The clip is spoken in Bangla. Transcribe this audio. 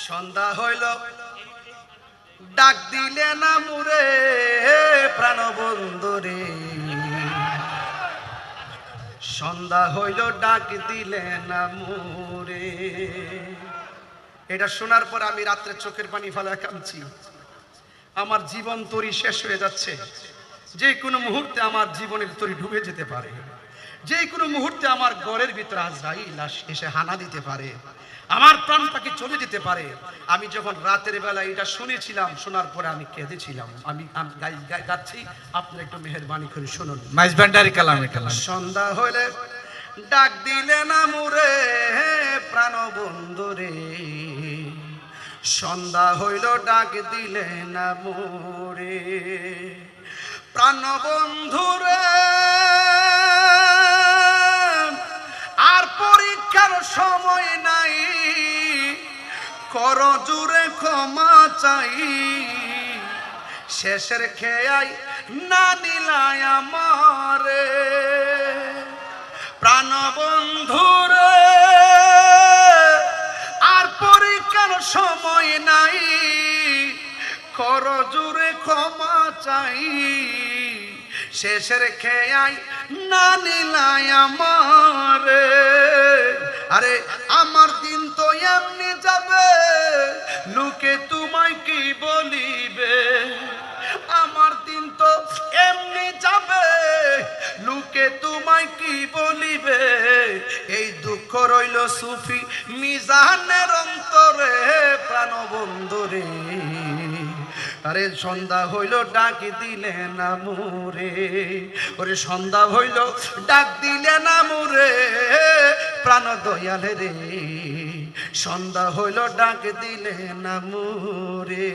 সন্ধ্যা হইল ডাক দিলে না মুরে প্রাণবন্ধুরে, সন্ধ্যা হইল ডাক দিলে না মুরে। এটা শোনার পর আমি রাত্রে চোখের পানি ফেলা কাঁদছি। আমার জীবন তরি শেষ হয়ে যাচ্ছে, যে কোনো মুহূর্তে আমার জীবনের তরি ডুবে যেতে পারে, যে কোনো মুহূর্তে আমার ঘরের ভিতরে আজরাইল এসে হানা দিতে পারে, আমার প্রাণটাকে চলে যেতে পারে। আমি যখন রাতের বেলা এটা শুনেছিলাম, শোনার পরে আমি কেঁদেছিলাম। আমি গাচ্ছি, আপনারা একটু মেহেরবানি করে শুনুন। সন্ধ্যা হইলে ডাক দিলে না মুরে প্রাণবন্ধুরে, সন্ধ্যা হইল ডাক দিলে না মুরে প্রাণবন্ধুরে। আর পরীক্ষার সময় নাই, কর জুড়ে ক্ষমা চাই, শেষের খেয়াই না নিলাই আমারে প্রাণবন্ধুরে। আর পরীক্ষার সময় নাই, কর জুড়ে ক্ষমা চাই, শেষের খেয়াই না নিলাই আমারে। আরে আমার দিন তো এমনি যাবে, লোকে তোমায় কি বলিবে। আমার দিন তো এমনি যাবে, লোকে তোমায় কি বলিবে। এই দুঃখ রইল সুফি মিজানের অন্তরে প্রাণবন্ধুরে। আরে সন্ধ্যা হইল ডাক দিলে না মুরে, ওরে সন্ধ্যা হইল ডাক দিলে না মুরে প্রাণ দয়ালে রে, সন্ধ্যা হইল ডাক দিলে না মুরে।